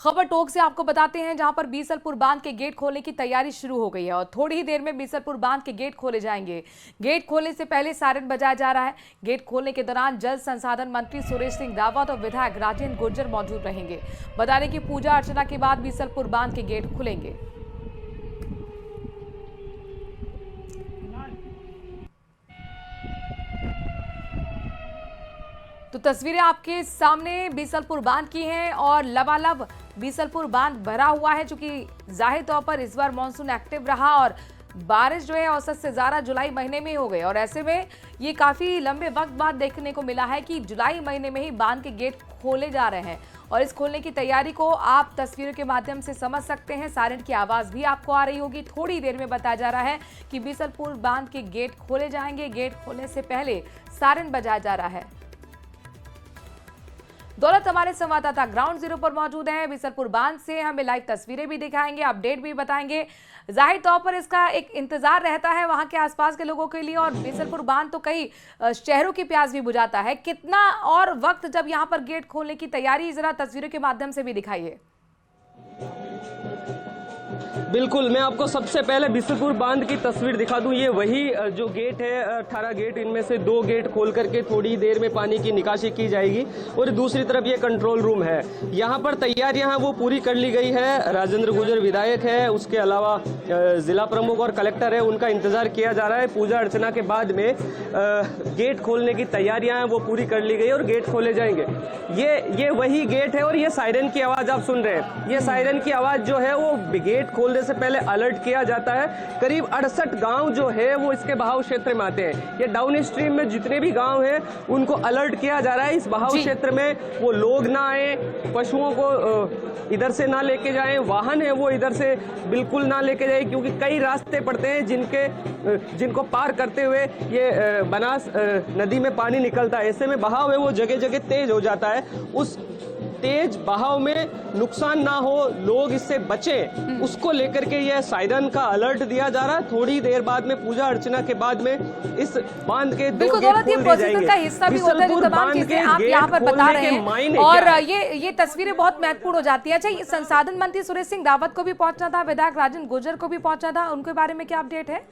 खबर टोक से आपको बताते हैं, जहां पर बीसलपुर बांध के गेट खोलने की तैयारी शुरू हो गई है और थोड़ी ही देर में बीसलपुर बांध के गेट खोले जाएंगे। गेट खोलने से पहले सायरन बजाया जा रहा है। गेट खोलने के दौरान जल संसाधन मंत्री सुरेश सिंह रावत और विधायक राजेंद्र गुर्जर मौजूद रहेंगे। बता दें कि पूजा अर्चना के बाद बीसलपुर बांध के गेट खुलेंगे। तो तस्वीरें आपके सामने बीसलपुर बांध की हैं और लबालब बीसलपुर बांध भरा हुआ है, चूंकि जाहिर तौर पर इस बार मानसून एक्टिव रहा और बारिश जो है औसत से ज्यादा जुलाई महीने में ही हो गई और ऐसे में ये काफी लंबे वक्त बाद देखने को मिला है कि जुलाई महीने में ही बांध के गेट खोले जा रहे हैं और इस खोलने की तैयारी को आप तस्वीरों के माध्यम से समझ सकते हैं। सायरन की आवाज भी आपको आ रही होगी। थोड़ी देर में बताया जा रहा है कि बीसलपुर बांध के गेट खोले जाएंगे। गेट खोलने से पहले सायरन बजाया जा रहा है। दौलत हमारे संवाददाता ग्राउंड जीरो पर मौजूद हैं। बीसलपुर बांध से हमें लाइव तस्वीरें भी दिखाएंगे, अपडेट भी बताएंगे। जाहिर तौर पर इसका एक इंतजार रहता है वहां के आसपास के लोगों के लिए और बीसलपुर बांध तो कई शहरों की प्यास भी बुझाता है। कितना और वक्त जब यहां पर गेट खोलने की तैयारी, जरा तस्वीरों के माध्यम से भी दिखाइए। बिल्कुल, मैं आपको सबसे पहले बीसलपुर बांध की तस्वीर दिखा दूं। ये वही जो गेट है, 18 गेट, इनमें से 2 गेट खोल करके थोड़ी देर में पानी की निकासी की जाएगी और दूसरी तरफ ये कंट्रोल रूम है। यहाँ पर तैयारियां हैं वो पूरी कर ली गई है। राजेंद्र गुर्जर विधायक है, उसके अलावा जिला प्रमुख और कलेक्टर है, उनका इंतजार किया जा रहा है। पूजा अर्चना के बाद में गेट खोलने की तैयारियां हैं वो पूरी कर ली गई और गेट खोले जाएंगे। ये वही गेट है और ये सायरन की आवाज आप सुन रहे हैं। ये सायरन की आवाज जो है वो गेट खोलने से पहले अलर्ट किया जाता है। करीब 68 गांव जो है वो इसके बहाव क्षेत्र में आते हैं। ये डाउन स्ट्रीम में जितने भी गांव हैं उनको अलर्ट किया जा रहा है इस बहाव क्षेत्र में वो लोग ना आए, पशुओं को इधर से ना लेके जाएं, वाहन है वो इधर से बिल्कुल ना लेके जाए, क्योंकि कई रास्ते पड़ते हैं जिनको पार करते हुए ये बनास नदी में पानी निकलता है। ऐसे में बहाव है वो जगह जगह तेज हो जाता है। उस तेज बहाव में नुकसान ना हो, लोग इससे बचें, उसको लेकर के यह सायरन का अलर्ट दिया जा रहा है। थोड़ी देर बाद में पूजा अर्चना के बाद में इस बांध के 2 गेट खोल दिए जाएंगे। का हिस्सा भी होता है जो तमाम चीजें आप यहाँ पर बता रहे हैं और ये तस्वीरें बहुत महत्वपूर्ण हो जाती है। अच्छा, ये संसाधन मंत्री सुरेश सिंह रावत को भी पहुंचना था, विधायक राजेंद्र गुर्जर को भी पहुंचना था, उनके बारे में क्या अपडेट है?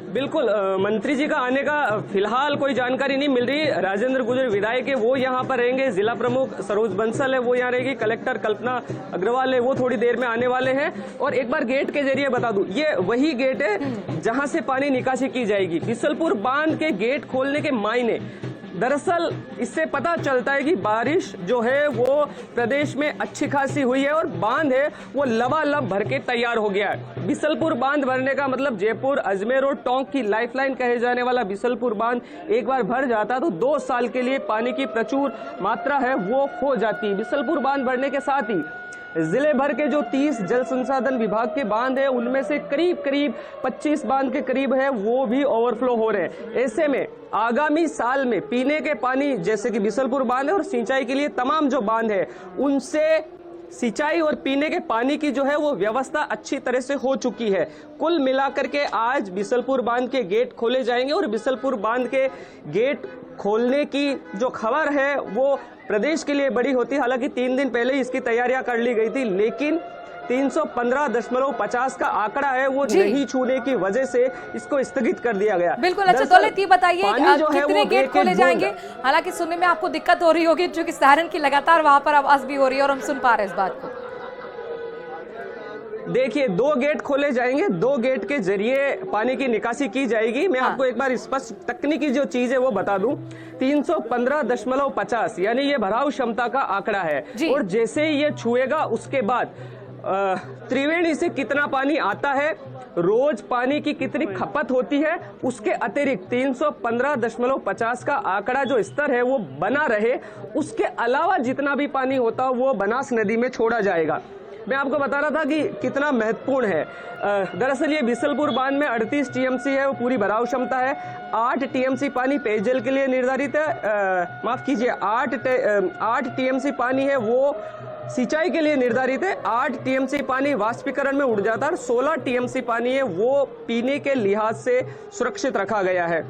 बिल्कुल, मंत्री जी का आने का फिलहाल कोई जानकारी नहीं मिल रही। राजेंद्र गुर्जर विधायक है वो यहाँ पर रहेंगे, जिला प्रमुख सरोज बंसल है वो यहाँ रहेगी, कलेक्टर कल्पना अग्रवाल है वो थोड़ी देर में आने वाले हैं। और एक बार गेट के जरिए बता दूं, ये वही गेट है जहां से पानी निकासी की जाएगी। बीसलपुर बांध के गेट खोलने के मायने, दरअसल इससे पता चलता है कि बारिश जो है वो प्रदेश में अच्छी खासी हुई है और बांध है वो लबालब भर के तैयार हो गया है। बीसलपुर बांध भरने का मतलब जयपुर, अजमेर और टोंक की लाइफलाइन कहे जाने वाला बीसलपुर बांध एक बार भर जाता तो 2 साल के लिए पानी की प्रचुर मात्रा है वो हो जाती। बीसलपुर बांध भरने के साथ ही जिले भर के जो 30 जल संसाधन विभाग के बांध है उनमें से करीब 25 बांध के करीब है वो भी ओवरफ्लो हो रहे हैं। ऐसे में आगामी साल में पीने के पानी, जैसे कि बीसलपुर बांध है, और सिंचाई के लिए तमाम जो बांध है उनसे सिंचाई और पीने के पानी की जो है वो व्यवस्था अच्छी तरह से हो चुकी है। कुल मिलाकर के आज बीसलपुर बांध के गेट खोले जाएंगे और बीसलपुर बांध के गेट खोलने की जो खबर है वो प्रदेश के लिए बड़ी होती। हालांकि 3 दिन पहले इसकी तैयारियां कर ली गई थी, लेकिन 315.50 का आंकड़ा है वो नहीं छूने की वजह से इसको स्थगित कर दिया गया। बिल्कुल। अच्छा दौलत, ये बताइए कितने गेट खोले जाएंगे? हालांकि सुनने में आपको दिक्कत हो रही होगी क्योंकि सायरन की लगातार वहां पर आवाज भी हो रही है और हम सुन पा रहे हैं इस बात को। देखिए, 2 गेट खोले जाएंगे, 2 गेट के जरिए पानी की निकासी की जाएगी। मैं आपको एक बार स्पष्ट तकनीकी जो चीज है वो बता दूं। 315.50 यानी ये भराव क्षमता का आंकड़ा है और जैसे ही ये छुएगा उसके बाद त्रिवेणी से कितना पानी आता है, रोज पानी की कितनी खपत होती है, उसके अतिरिक्त 315.50 का आंकड़ा जो स्तर है वो बना रहे, उसके अलावा जितना भी पानी होता वो बनास नदी में छोड़ा जाएगा। मैं आपको बता रहा था कि कितना महत्वपूर्ण है। दरअसल ये बीसलपुर बांध में 38 टीएमसी है वो पूरी भराव क्षमता है। 8 टीएमसी पानी पेयजल के लिए निर्धारित है, माफ कीजिए 8 टीएमसी पानी है वो सिंचाई के लिए निर्धारित है। 8 टीएमसी पानी वाष्पीकरण में उड़ जाता है और 16 टीएमसी पानी है वो पीने के लिहाज से सुरक्षित रखा गया है।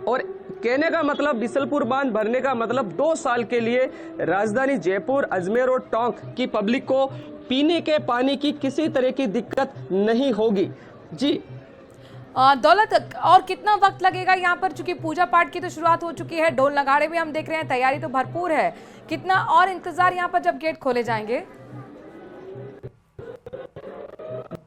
और कहने का मतलब बीसलपुर बांध भरने का मतलब 2 साल के लिए राजधानी जयपुर, अजमेर और टोंक की पब्लिक को पीने के पानी की किसी तरह की दिक्कत नहीं होगी। जी दौलत, और कितना वक्त लगेगा यहाँ पर? चूंकि पूजा पाठ की तो शुरुआत हो चुकी है, ढोल नगाड़े भी हम देख रहे हैं, तैयारी तो भरपूर है। कितना और इंतजार यहाँ पर जब गेट खोले जाएंगे?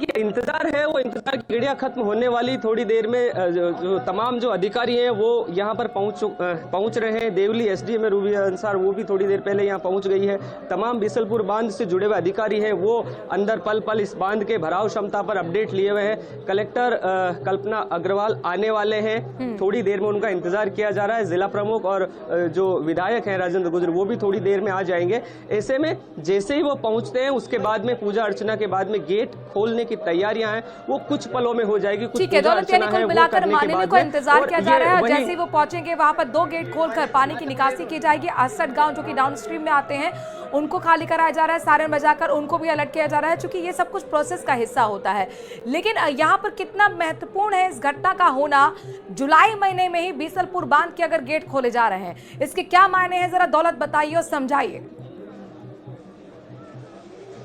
ये इंतजार है, वो इंतजार की घड़ियां खत्म होने वाली थोड़ी देर में। जो तमाम जो अधिकारी हैं वो यहाँ पर पहुंच रहे हैं। देवली एसडीएम रूबी अंसार वो भी थोड़ी देर पहले यहाँ पहुंच गई है। तमाम बीसलपुर बांध से जुड़े हुए अधिकारी हैं वो अंदर पल पल इस बांध के भराव क्षमता पर अपडेट लिए हुए हैं। कलेक्टर कल्पना अग्रवाल आने वाले हैं, थोड़ी देर में उनका इंतजार किया जा रहा है। जिला प्रमुख और जो विधायक हैं राजेंद्र गुर्जर वो भी थोड़ी देर में आ जाएंगे। ऐसे में जैसे ही वो पहुंचते हैं उसके बाद में पूजा अर्चना के बाद में गेट खोलने की तैयारियां हैं वो कुछ पलों में हो जाएगी। ठीक है दौलत, यानी कुल मिलाकर माननीय को इंतजार किया जा रहा है। जैसे ही वो पहुंचेंगे वहां पर 2 गेट खोलकर पानी की निकासी की जाएगी। 68 गांव जो कि डाउन स्ट्रीम में आते हैं उनको खाली कराया जा रहा है, सायरन बजाकर उनको भी अलर्ट किया जा रहा है, क्योंकि ये सब कुछ प्रोसेस का हिस्सा होता है। लेकिन यहाँ पर कितना महत्वपूर्ण है इस घटना का होना, जुलाई महीने में ही बीसलपुर बांध के अगर गेट खोले जा रहे हैं, इसके क्या मायने हैं? जरा दौलत बताइए और समझाइए।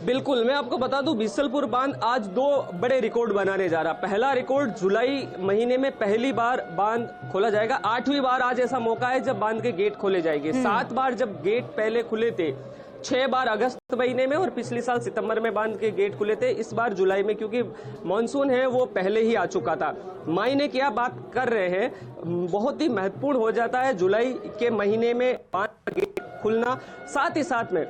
बिल्कुल, मैं आपको बता दूं बीसलपुर बांध आज 2 बड़े रिकॉर्ड बनाने जा रहा। पहला रिकॉर्ड, जुलाई महीने में पहली बार बांध खोला जाएगा। 8वीं बार आज ऐसा मौका है जब बांध के गेट खोले जाएंगे। 7 बार जब गेट पहले खुले थे, 6 बार अगस्त महीने में और पिछले साल सितंबर में बांध के गेट खुले थे। इस बार जुलाई में, क्योंकि मानसून है वो पहले ही आ चुका था। मायने क्या बात कर रहे हैं, बहुत ही महत्वपूर्ण हो जाता है जुलाई के महीने में बांध का गेट खुलना। साथ ही साथ में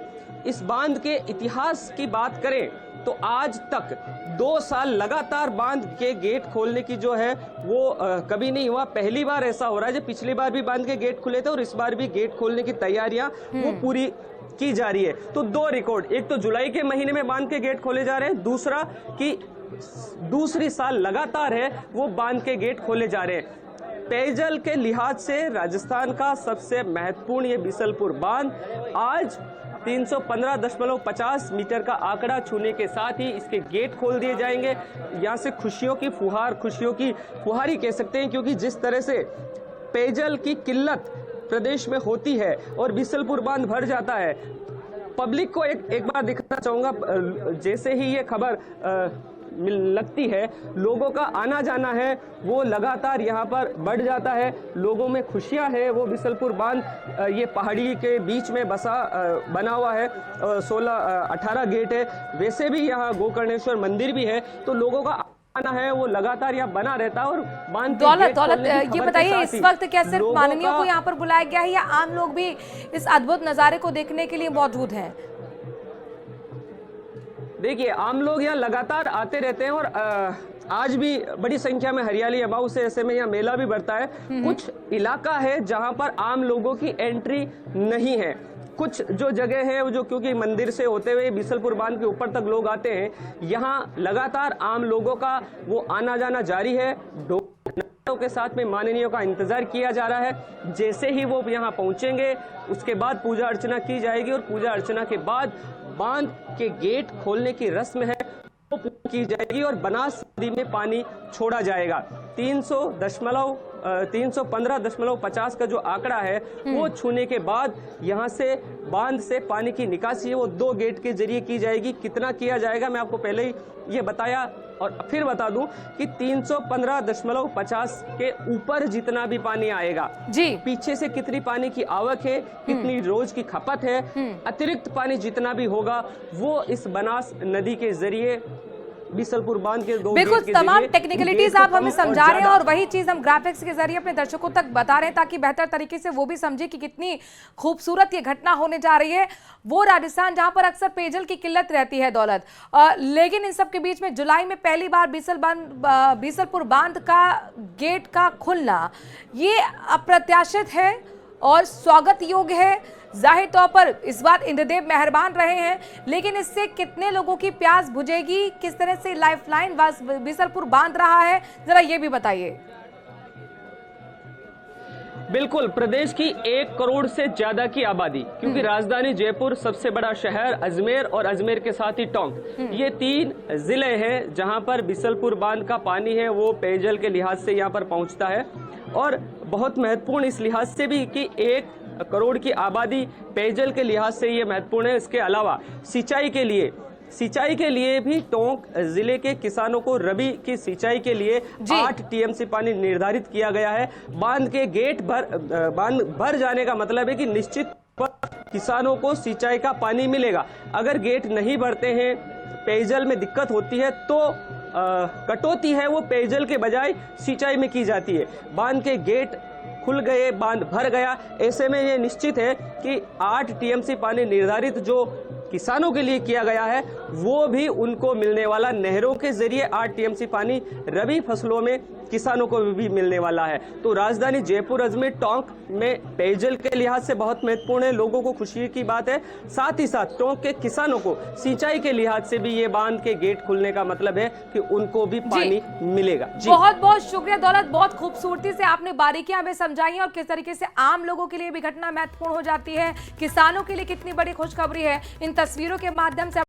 इस बांध के इतिहास की बात करें तो आज तक 2 साल लगातार बांध के गेट खोलने की जो है वो कभी नहीं हुआ। पहली बार ऐसा हो रहा है। जब पिछली बार भी बांध के गेट खुले थे और इस बार भी गेट खोलने की तैयारियां वो पूरी की जा रही है। तो 2 रिकॉर्ड, एक तो जुलाई के महीने में बांध के गेट खोले जा रहे हैं, दूसरा कि दूसरी साल लगातार है वो बांध के गेट खोले जा रहे हैं। पेयजल के लिहाज से राजस्थान का सबसे महत्वपूर्ण ये बीसलपुर बांध आज 315.50 मीटर का आंकड़ा छूने के साथ ही इसके गेट खोल दिए जाएंगे। यहाँ से खुशियों की फुहारी कह सकते हैं, क्योंकि जिस तरह से पेयजल की किल्लत प्रदेश में होती है और बीसलपुर बांध भर जाता है, पब्लिक को एक बार दिखाना चाहूंगा। जैसे ही ये खबर लगती है, लोगों का आना जाना है वो लगातार यहाँ पर बढ़ जाता है। लोगों में खुशियाँ है। वो बीसलपुर बांध ये पहाड़ी के बीच में बना हुआ है। 18 गेट है। वैसे भी यहाँ गोकर्णेश्वर मंदिर भी है, तो लोगों का आना है वो लगातार यहाँ बना रहता है। और बांध दौलत ये बताइए, इस वक्त क्या सिर्फ माननीयों को यहाँ पर बुलाया गया है या आम लोग भी इस अद्भुत नजारे को देखने के लिए मौजूद हैं? देखिए, आम लोग यहाँ लगातार आते रहते हैं और आज भी बड़ी संख्या में हरियाली अभाव से ऐसे में यहाँ मेला भी बढ़ता है। कुछ इलाका है जहाँ पर आम लोगों की एंट्री नहीं है। कुछ जो जगह है जो क्योंकि मंदिर से होते हुए बीसलपुर बांध के ऊपर तक लोग आते हैं, यहाँ लगातार आम लोगों का वो आना जाना जारी है। के साथ में माननीयों का इंतजार किया जा रहा है। जैसे ही वो यहाँ पहुंचेंगे उसके बाद पूजा अर्चना की जाएगी और पूजा अर्चना के बाद बांध के गेट खोलने की रस्म है वो पूरी की जाएगी और बनास नदी में पानी छोड़ा जाएगा। 315.50 का जो आंकड़ा है वो छूने के बाद यहाँ से बांध से पानी की निकासी है वो 2 गेट के जरिए की जाएगी। कितना किया जाएगा मैं आपको पहले ही ये बताया और फिर बता दूं कि 315.50 के ऊपर जितना भी पानी आएगा जी, पीछे से कितनी पानी की आवक है, कितनी रोज की खपत है, अतिरिक्त पानी जितना भी होगा वो इस बनास नदी के जरिए बीसलपुर बांध के 2 बिल्कुल तमाम टेक्निकलिटीज आप हमें समझा रहे हैं और वही चीज हम ग्राफिक्स के जरिए अपने दर्शकों तक बता रहे हैं ताकि बेहतर तरीके से वो भी समझे कि कितनी खूबसूरत ये घटना होने जा रही है। वो राजस्थान जहां पर अक्सर पेयजल की किल्लत रहती है दौलत, लेकिन इन सब के बीच में जुलाई में पहली बार बीसलपुर बांध का गेट का खुलना ये अप्रत्याशित है और स्वागत योग्य है। जाहिर तौर पर इस बार इंद्रदेव मेहरबान रहे हैं, लेकिन इससे कितने लोगों की प्यास बुझेगी, किस तरह से लाइफलाइन बीसलपुर बांध रहा है, जरा ये भी बताइए। बिल्कुल, प्रदेश की 1 करोड़ से ज्यादा की आबादी, क्योंकि राजधानी जयपुर, सबसे बड़ा शहर अजमेर और अजमेर के साथ ही टोंक, ये 3 जिले हैं जहां पर बीसलपुर बांध का पानी है वो पेयजल के लिहाज से यहाँ पर पहुंचता है। और बहुत महत्वपूर्ण इस लिहाज से भी कि 1 करोड़ की आबादी पेयजल के लिहाज से ये महत्वपूर्ण है। इसके अलावा सिंचाई के लिए भी टोंक जिले के किसानों को रबी की सिंचाई के लिए 8 टीएमसी पानी निर्धारित किया गया है। बांध के गेट भर जाने का मतलब है कि निश्चित किसानों को सिंचाई का पानी मिलेगा। अगर गेट नहीं भरते हैं, पेयजल में दिक्कत होती है तो कटौती है वो पेयजल के बजाय सिंचाई में की जाती है। बांध के गेट खुल गए, बांध भर गया, ऐसे में ये निश्चित है कि 8 टीएमसी पानी निर्धारित जो किसानों के लिए किया गया है वो भी उनको मिलने वाला। नहरों के जरिए 8 टीएमसी पानी रबी फसलों में किसानों को भी मिलने वाला है। तो राजधानी जयपुर, अजमेर, टोंक में पेयजल के लिहाज से बहुत महत्वपूर्ण है, लोगों को खुशी की बात है। साथ ही साथ टोंक के किसानों को सिंचाई के लिहाज से भी ये बांध के गेट खुलने का मतलब है कि उनको भी पानी मिलेगा। जी बहुत बहुत शुक्रिया दौलत, बहुत खूबसूरती से आपने बारीकियां हमें समझाई और किस तरीके से आम लोगों के लिए भी घटना महत्वपूर्ण हो जाती है, किसानों के लिए कितनी बड़ी खुशखबरी है, इन तस्वीरों के माध्यम से